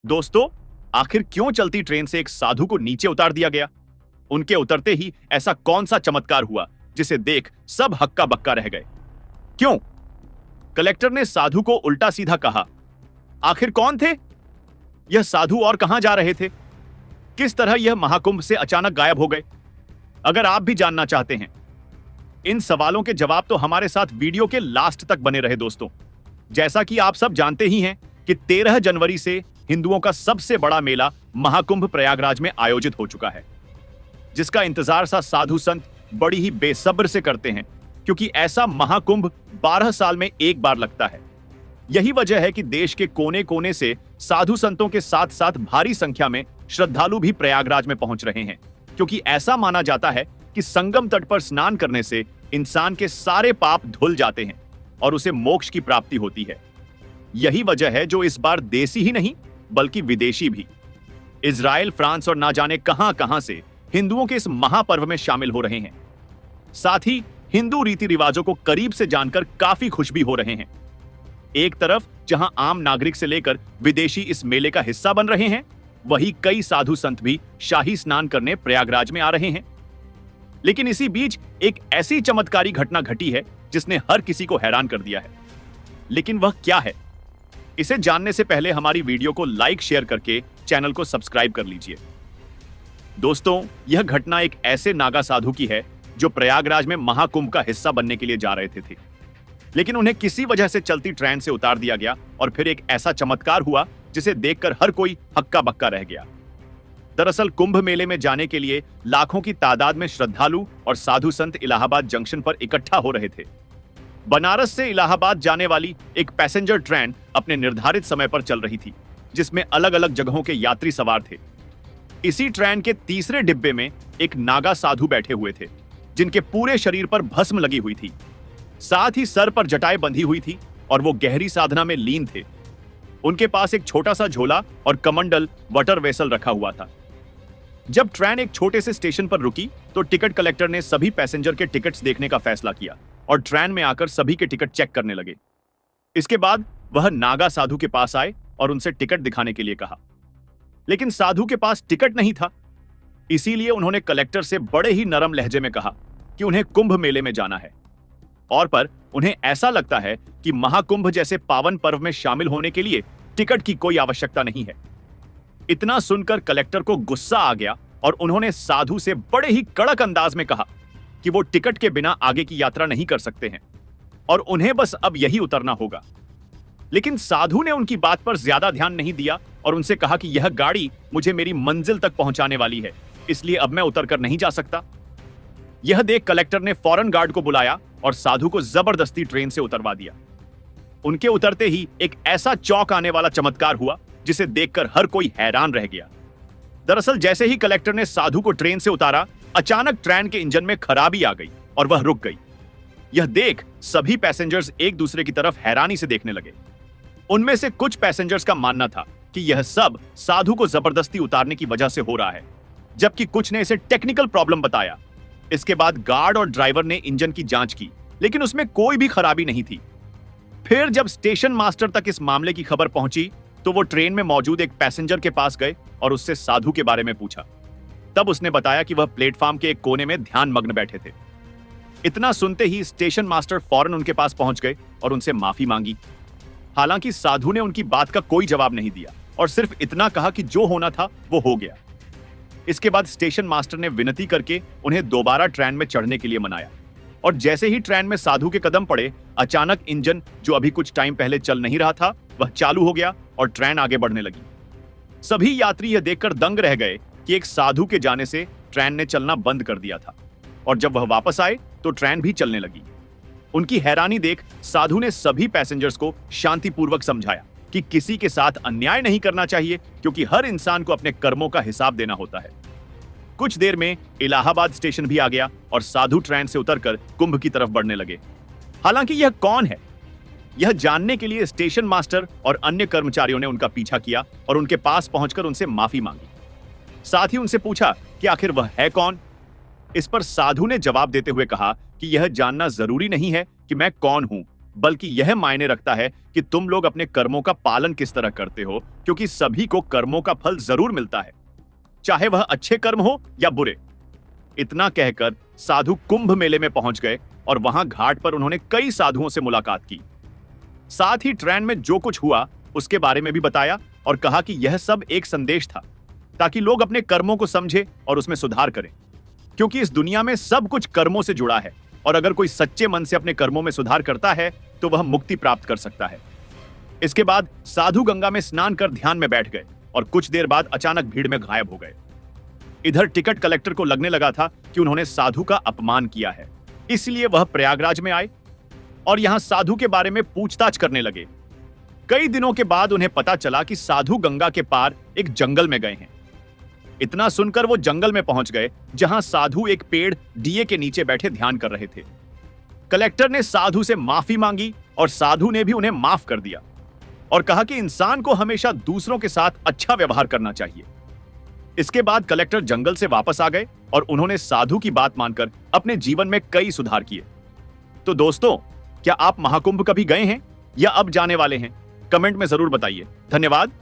दोस्तों, आखिर क्यों चलती ट्रेन से एक साधु को नीचे उतार दिया गया? उनके उतरते ही ऐसा कौन सा चमत्कार हुआ जिसे देख सब हक्का बक्का रह गए? क्यों? कलेक्टर ने साधु को उल्टा सीधा कहा। आखिर कौन थे यह साधु और कहां जा रहे थे? किस तरह यह महाकुंभ से अचानक गायब हो गए? अगर आप भी जानना चाहते हैं इन सवालों के जवाब, तो हमारे साथ वीडियो के लास्ट तक बने रहे। दोस्तों, जैसा कि आप सब जानते ही हैं कि 13 जनवरी से हिंदुओं का सबसे बड़ा मेला महाकुंभ प्रयागराज में आयोजित हो चुका है, जिसका इंतजार सा साधु संत बड़ी ही बेसब्र से करते हैं, क्योंकि ऐसा महाकुंभ 12 साल में एक बार लगता है। यही वजह है कि देश के कोने कोने से साधु संतों के साथ साथ भारी संख्या में श्रद्धालु भी प्रयागराज में पहुंच रहे हैं, क्योंकि ऐसा माना जाता है कि संगम तट पर स्नान करने से इंसान के सारे पाप धुल जाते हैं और उसे मोक्ष की प्राप्ति होती है। यही वजह है जो इस बार देसी ही नहीं बल्कि विदेशी भी, इजराइल, फ्रांस और ना जाने कहां कहां से हिंदुओं के इस महापर्व में शामिल हो रहे हैं। साथ ही हिंदू रीति रिवाजों को करीब से जानकर काफी खुश भी हो रहे हैं। एक तरफ जहां आम नागरिक से लेकर विदेशी इस मेले का हिस्सा बन रहे हैं, वहीं कई साधु संत भी शाही स्नान करने प्रयागराज में आ रहे हैं। लेकिन इसी बीच एक ऐसी चमत्कारी घटना घटी है जिसने हर किसी को हैरान कर दिया है। लेकिन वह क्या है, इसे जानने से पहले हमारी वीडियो को लाइक शेयर करके चैनल को सब्सक्राइब कर लीजिए। दोस्तों, यह घटना एक ऐसे नागा साधु की है जो प्रयागराज में महाकुंभ का हिस्सा बनने के लिए जा रहे थे, लेकिन उन्हें किसी वजह से चलती ट्रेन से उतार दिया गया और फिर एक ऐसा चमत्कार हुआ जिसे देखकर हर कोई हक्का बक्का रह गया। दरअसल कुंभ मेले में जाने के लिए लाखों की तादाद में श्रद्धालु और साधु संत इलाहाबाद जंक्शन पर इकट्ठा हो रहे थे। बनारस से इलाहाबाद जाने वाली एक पैसेंजर ट्रेन अपने निर्धारित समय पर चल रही थी, जिसमें अलग अलग जगहों के यात्री सवार थे। इसी ट्रेन के तीसरे डिब्बे में एक नागा साधु बैठे हुए थे, जिनके पूरे शरीर पर भस्म लगी हुई थी। साथ ही सर पर जटाएं बंधी हुई थी और वो गहरी साधना में लीन थे। उनके पास एक छोटा सा झोला और कमंडल वाटर वेसल रखा हुआ था। जब ट्रेन एक छोटे से स्टेशन पर रुकी तो टिकट कलेक्टर ने सभी पैसेंजर के टिकट्स देखने का फैसला किया और ट्रेन में आकर सभी के टिकट चेक करने लगे। इसके बाद वह नागा साधु के पास आए और उनसे टिकट दिखाने के लिए कहा, लेकिन साधु के पास टिकट नहीं था। इसीलिए उन्होंने कलेक्टर से बड़े ही नरम लहजे में कहा कि उन्हें कुंभ मेले में जाना है और पर उन्हें ऐसा लगता है कि महाकुंभ जैसे पावन पर्व में शामिल होने के लिए टिकट की कोई आवश्यकता नहीं है। इतना सुनकर कलेक्टर को गुस्सा आ गया और उन्होंने साधु से बड़े ही कड़क अंदाज में कहा कि वो टिकट के बिना आगे की यात्रा नहीं कर सकते हैं और उन्हें बस अब यही उतरना होगा। लेकिन साधु ने उनकी बात पर ज्यादा ध्यान नहीं दिया और उनसे कहा कि यह गाड़ी मुझे मेरी मंजिल तक पहुंचाने वाली है, इसलिए अब मैं उतरकर नहीं जा सकता। यह देख कलेक्टर ने फौरन गार्ड को बुलाया और साधु को जबरदस्ती ट्रेन से उतरवा दिया। उनके उतरते ही एक ऐसा चौंक आने वाला चमत्कार हुआ जिसे देखकर हर कोई हैरान रह गया। दरअसल जैसे ही कलेक्टर ने साधु को ट्रेन से उतारा, अचानक ट्रेन के इंजन में खराबी आ गई और वह रुक गई। यह देख सभी पैसेंजर्स एक दूसरे की तरफ हैरानी से देखने लगे। उनमें से कुछ पैसेंजर्स का मानना था कि यह सब साधु को जबरदस्ती उतारने की वजह से हो रहा है, जबकि कुछ ने इसे टेक्निकल प्रॉब्लम बताया। इसके बाद गार्ड और ड्राइवर ने इंजन की जांच की, लेकिन उसमें कोई भी खराबी नहीं थी। फिर जब स्टेशन मास्टर तक इस मामले की खबर पहुंची तो वो ट्रेन में मौजूद एक पैसेंजर के पास गए और उससे साधु के बारे में पूछा। तब उसने बताया कि वह प्लेटफॉर्म के एक कोने में ध्यान मग्न बैठे थे। इतना सुनते ही स्टेशन मास्टर फौरन उनके पास पहुंच गए और उनसे माफी मांगी। हालांकि साधु ने उनकी बात का कोई जवाब नहीं दिया और सिर्फ इतना कहा कि जो होना था वो हो गया। इसके बाद स्टेशन मास्टर ने विनती करके उन्हें दोबारा ट्रेन में चढ़ने के लिए मनाया और जैसे ही ट्रेन में साधु के कदम पड़े, अचानक इंजन जो अभी कुछ टाइम पहले चल नहीं रहा था वह चालू हो गया और ट्रेन आगे बढ़ने लगी। सभी यात्री यह देखकर दंग रह गए कि एक साधु के जाने से ट्रेन ने चलना बंद कर दिया था और जब वह वापस आए तो ट्रेन भी चलने लगी। उनकी हैरानी देख साधु ने सभी पैसेंजर्स को शांतिपूर्वक समझाया कि किसी के साथ अन्याय नहीं करना चाहिए, क्योंकि हर इंसान को अपने कर्मों का हिसाब देना होता है। कुछ देर में इलाहाबाद स्टेशन भी आ गया और साधु ट्रेन से उतरकर कुंभ की तरफ बढ़ने लगे। हालांकि यह कौन है, यह जानने के लिए स्टेशन मास्टर और अन्य कर्मचारियों ने उनका पीछा किया और उनके पास पहुंचकर उनसे माफी मांगी। साथ ही उनसे पूछा कि आखिर वह है कौन। इस पर साधु ने जवाब देते हुए कहा कि यह जानना जरूरी नहीं है कि मैं कौन हूं, बल्कि यह मायने रखता है कि तुम लोग अपने कर्मों का पालन किस तरह करते हो, क्योंकि सभी को कर्मों का फल जरूर मिलता है, चाहे वह अच्छे कर्म हो या बुरे। इतना कहकर साधु कुंभ मेले में पहुंच गए और वहां घाट पर उन्होंने कई साधुओं से मुलाकात की। साथ ही ट्रेन में जो कुछ हुआ उसके बारे में भी बताया और कहा कि यह सब एक संदेश था, ताकि लोग अपने कर्मों को समझे और उसमें सुधार करें, क्योंकि इस दुनिया में सब कुछ कर्मों से जुड़ा है और अगर कोई सच्चे मन से अपने कर्मों में सुधार करता है तो वह मुक्ति प्राप्त कर सकता है। इसके बाद साधु गंगा में स्नान कर ध्यान में बैठ गए और कुछ देर बाद अचानक भीड़ में गायब हो गए। इधर टिकट कलेक्टर को लगने लगा था कि उन्होंने साधु का अपमान किया है, इसलिए वह प्रयागराज में आए और यहां साधु के बारे में पूछताछ करने लगे। कई दिनों के बाद उन्हें पता चला कि साधु गंगा के पार एक जंगल में गए हैं। इतना सुनकर वो जंगल में पहुंच गए जहां साधु एक पेड़ डीए के नीचे बैठे ध्यान कर रहे थे। कलेक्टर ने साधु से माफी मांगी और साधु ने भी उन्हें माफ कर दिया और कहा कि इंसान को हमेशा दूसरों के साथ अच्छा व्यवहार करना चाहिए। इसके बाद कलेक्टर जंगल से वापस आ गए और उन्होंने साधु की बात मानकर अपने जीवन में कई सुधार किए। तो दोस्तों, क्या आप महाकुंभ कभी गए हैं या अब जाने वाले हैं? कमेंट में जरूर बताइए। धन्यवाद।